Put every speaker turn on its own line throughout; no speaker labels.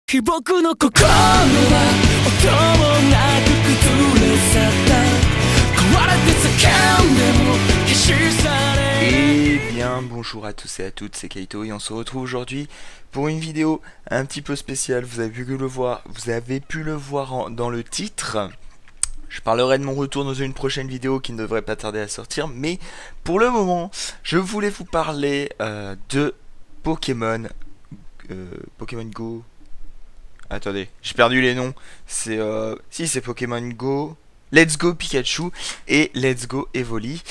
僕の心は音もなく崩れ去った壊れて叫んでも消し去れ
Eh bien bonjour à tous et à toutes, c'est Kaito et on se retrouve aujourd'hui pour une vidéo un petit peu spéciale. Vous avez pu le voir dans le titre. Je parlerai de mon retour dans une prochaine vidéo qui ne devrait pas tarder à sortir, mais pour le moment je voulais vous parler de Pokémon Go. Attendez, j'ai perdu les noms. C'est c'est Pokémon Go, Let's Go Pikachu et Let's Go Evoli.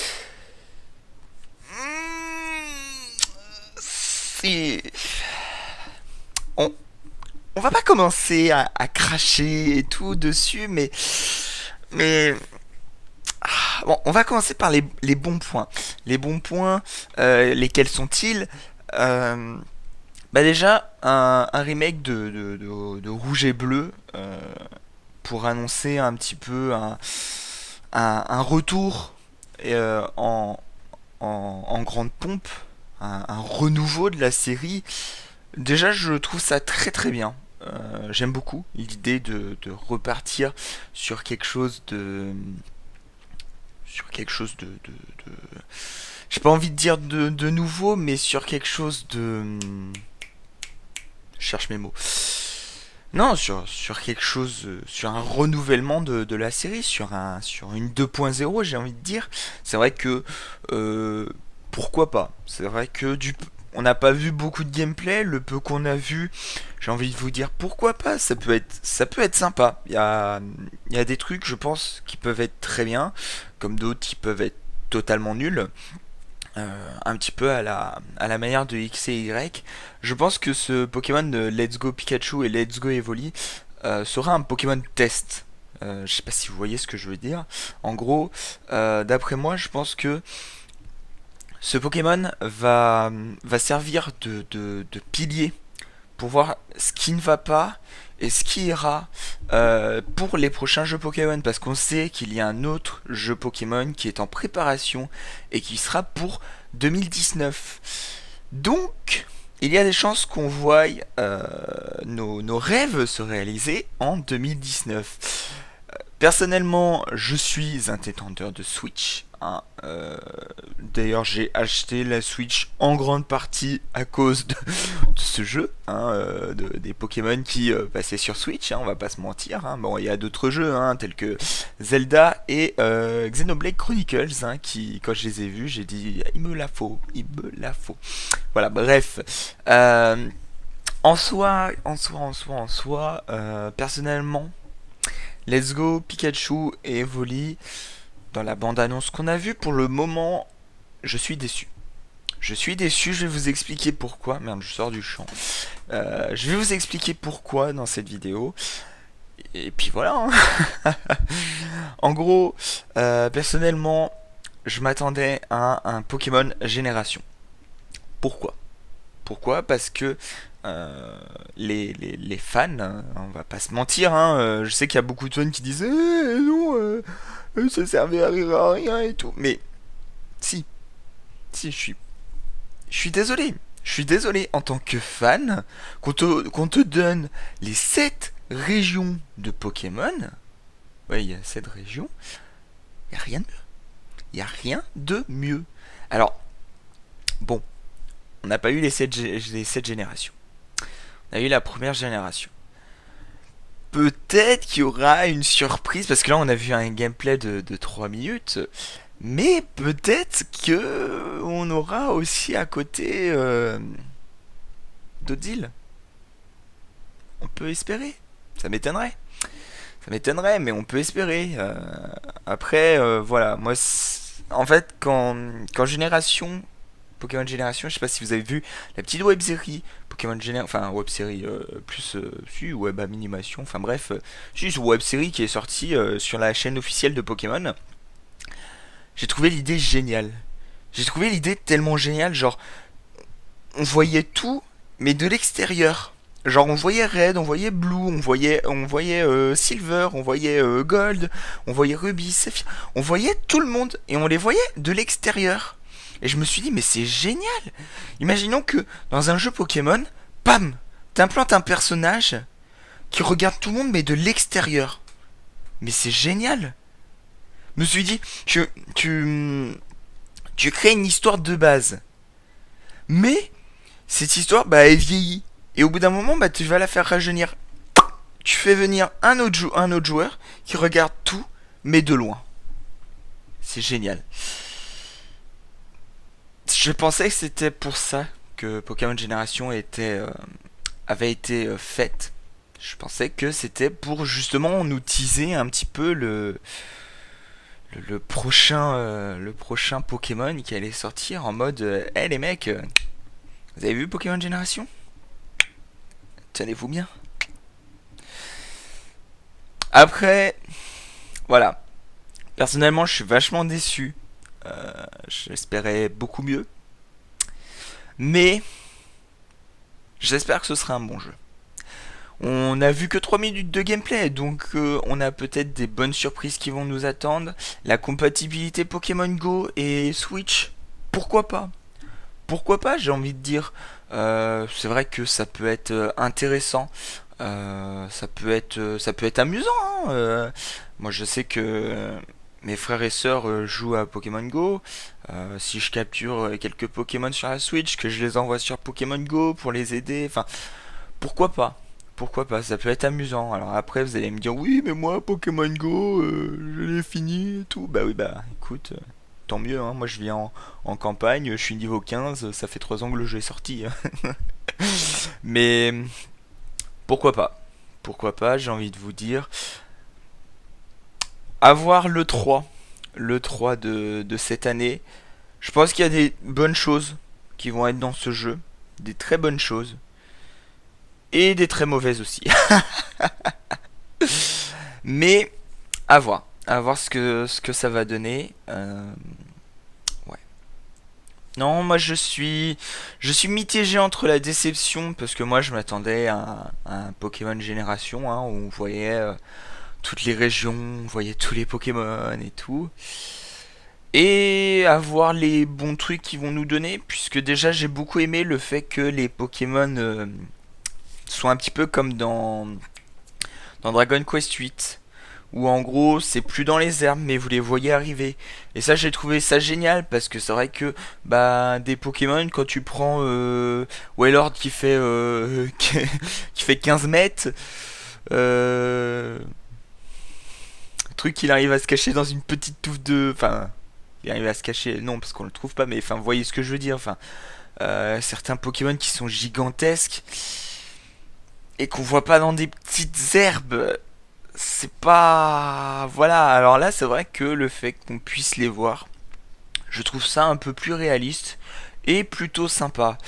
Si on va pas commencer à cracher et tout dessus, mais bon, on va commencer par les bons points. Les bons points, lesquels sont-ils? Déjà, un remake de Rouge et Bleu pour annoncer un petit peu un retour en grande pompe, un renouveau de la série. Déjà, je trouve ça très très bien. J'aime beaucoup l'idée de repartir sur quelque chose de... J'ai pas envie de dire de nouveau, mais sur quelque chose de... Je cherche mes mots. Non, sur quelque chose, sur un renouvellement de la série, sur une 2.0, j'ai envie de dire. C'est vrai que pourquoi pas. C'est vrai que on n'a pas vu beaucoup de gameplay. Le peu qu'on a vu, j'ai envie de vous dire pourquoi pas. Ça peut être sympa. Il y a des trucs, je pense, qui peuvent être très bien, comme d'autres qui peuvent être totalement nuls. Un petit peu à la manière de X et Y. Je pense que ce Pokémon de Let's Go Pikachu et Let's Go Evoli sera un Pokémon test. Je sais pas si vous voyez ce que je veux dire. En gros, d'après moi, je pense que ce Pokémon va servir de pilier pour voir ce qui ne va pas et ce qui ira pour les prochains jeux Pokémon, parce qu'on sait qu'il y a un autre jeu Pokémon qui est en préparation et qui sera pour 2019. Donc il y a des chances qu'on voie nos rêves se réaliser en 2019. Personnellement, je suis un détenteur de Switch. D'ailleurs, j'ai acheté la Switch en grande partie à cause de ce jeu, des Pokémon qui passaient sur Switch. On va pas se mentir. Bon, il y a d'autres jeux tels que Zelda et Xenoblade Chronicles, qui, quand je les ai vus, j'ai dit il me la faut. Voilà, bref. En soi, personnellement, Let's Go Pikachu et Evoli, dans la bande-annonce qu'on a vue, pour le moment, je suis déçu. Je vais vous expliquer pourquoi. Merde, je sors du champ. Je vais vous expliquer pourquoi dans cette vidéo. Et puis voilà. En gros, personnellement, je m'attendais à un Pokémon Génération. Pourquoi? Parce que les fans, on va pas se mentir, je sais qu'il y a beaucoup de fans qui disent non, ça servait à rien et tout, mais si, je suis désolé. Je suis désolé en tant que fan qu'on te donne les 7 régions de Pokémon. Ouais, il y a 7 régions. Il n'y a rien de mieux. Il n'y a rien de mieux. Alors, bon, on n'a pas eu les 7 générations. On a eu la première génération. Peut-être qu'il y aura une surprise, parce que là on a vu un gameplay de 3 minutes. Mais peut-être que on aura aussi à côté d'autres îles. On peut espérer. Ça m'étonnerait, mais on peut espérer. Après, voilà. Moi, en fait, quand Pokémon Génération, je sais pas si vous avez vu la petite web série Pokémon Génération, enfin web série plus web animation, enfin bref, juste web série qui est sortie sur la chaîne officielle de Pokémon. J'ai trouvé l'idée géniale. J'ai trouvé l'idée tellement géniale, genre on voyait tout, mais de l'extérieur. Genre on voyait Red, on voyait Blue, on voyait Silver, on voyait Gold, on voyait Ruby, Saphir, on voyait tout le monde et on les voyait de l'extérieur. Et je me suis dit, mais c'est génial! Imaginons que dans un jeu Pokémon, pam! T'implantes un personnage qui regarde tout le monde mais de l'extérieur. Mais c'est génial. Je me suis dit, tu crées une histoire de base. Mais cette histoire, bah, elle vieillit. Et au bout d'un moment, bah, tu vas la faire rajeunir. Tu fais venir un autre joueur qui regarde tout, mais de loin. C'est génial. Je pensais que c'était pour ça que Pokémon Génération avait été faite. Je pensais que c'était pour justement nous teaser un petit peu le prochain Pokémon qui allait sortir en mode hey les mecs, vous avez vu Pokémon Génération? Tenez-vous bien. Après, voilà. Personnellement, je suis vachement déçu. J'espérais beaucoup mieux. Mais j'espère que ce sera un bon jeu. On n'a vu que 3 minutes de gameplay, donc on a peut-être des bonnes surprises qui vont nous attendre. La compatibilité Pokémon Go et Switch, pourquoi pas? Pourquoi pas, j'ai envie de dire. C'est vrai que ça peut être intéressant. Ça peut être amusant, hein. Moi je sais que mes frères et sœurs jouent à Pokémon Go. Si je capture quelques Pokémon sur la Switch, que je les envoie sur Pokémon Go pour les aider, enfin, pourquoi pas? Pourquoi pas? Ça peut être amusant. Alors après, vous allez me dire, oui, mais moi, Pokémon Go, je l'ai fini et tout. Bah oui, bah écoute, tant mieux, hein. Moi, je vis en campagne, je suis niveau 15, ça fait 3 ans que le jeu est sorti. Mais pourquoi pas? Pourquoi pas, j'ai envie de vous dire. Avoir le 3 de cette année, je pense qu'il y a des bonnes choses qui vont être dans ce jeu, des très bonnes choses, et des très mauvaises aussi. Mais à voir ce que ça va donner. Ouais. Non, moi je suis mitigé entre la déception parce que moi je m'attendais à un Pokémon Génération, hein, où on voyait toutes les régions, on voyait tous les Pokémon et tout. Et à voir les bons trucs qu'ils vont nous donner, puisque déjà j'ai beaucoup aimé le fait que les Pokémon soient un petit peu comme dans Dragon Quest 8, où en gros c'est plus dans les herbes mais vous les voyez arriver. Et ça j'ai trouvé ça génial parce que c'est vrai que bah des Pokémon quand tu prends Wailord qui fait 15 mètres, truc il arrive à se cacher dans une petite touffe de, enfin il arrive à se cacher, non parce qu'on le trouve pas, mais enfin vous voyez ce que je veux dire, enfin certains Pokémon qui sont gigantesques et qu'on voit pas dans des petites herbes, c'est pas, voilà. Alors là c'est vrai que le fait qu'on puisse les voir, je trouve ça un peu plus réaliste et plutôt sympa.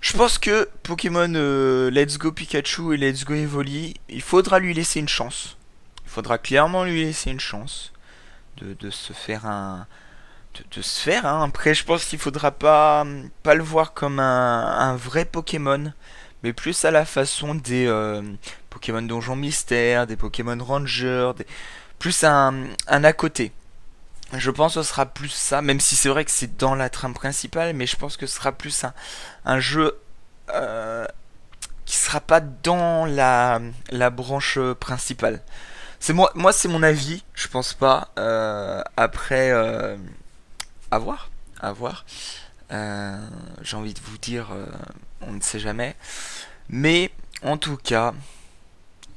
Je pense que Pokémon Let's Go Pikachu et Let's Go Evoli, il faudra lui laisser une chance. Il faudra clairement lui laisser une chance de se faire de se faire, hein. Après je pense qu'il faudra pas le voir comme un vrai Pokémon, mais plus à la façon des Pokémon Donjon Mystère, des Pokémon Ranger, plus un à côté. Je pense que ce sera plus ça, même si c'est vrai que c'est dans la trame principale, mais je pense que ce sera plus un jeu qui sera pas dans la branche principale. C'est moi c'est mon avis, je pense pas. Après, à voir, à voir. J'ai envie de vous dire, on ne sait jamais. Mais en tout cas,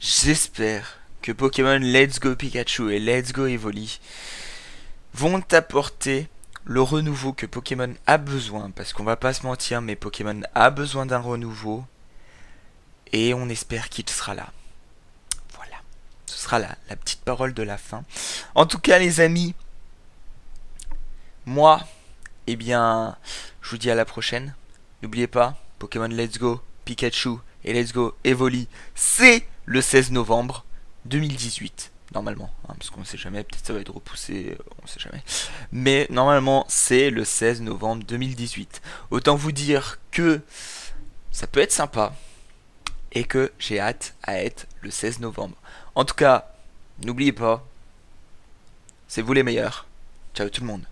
j'espère que Pokémon Let's Go Pikachu et Let's Go Evoli vont apporter le renouveau que Pokémon a besoin. Parce qu'on va pas se mentir, mais Pokémon a besoin d'un renouveau. Et on espère qu'il sera là. Voilà. Ce sera la petite parole de la fin. En tout cas, les amis, moi, eh bien, je vous dis à la prochaine. N'oubliez pas, Pokémon Let's Go Pikachu et Let's Go Evoli, c'est le 16 novembre 2018. Normalement, hein, parce qu'on sait jamais, peut-être ça va être repoussé, on sait jamais. Mais normalement, c'est le 16 novembre 2018. Autant vous dire que ça peut être sympa et que j'ai hâte à être le 16 novembre. En tout cas, n'oubliez pas, c'est vous les meilleurs. Ciao tout le monde.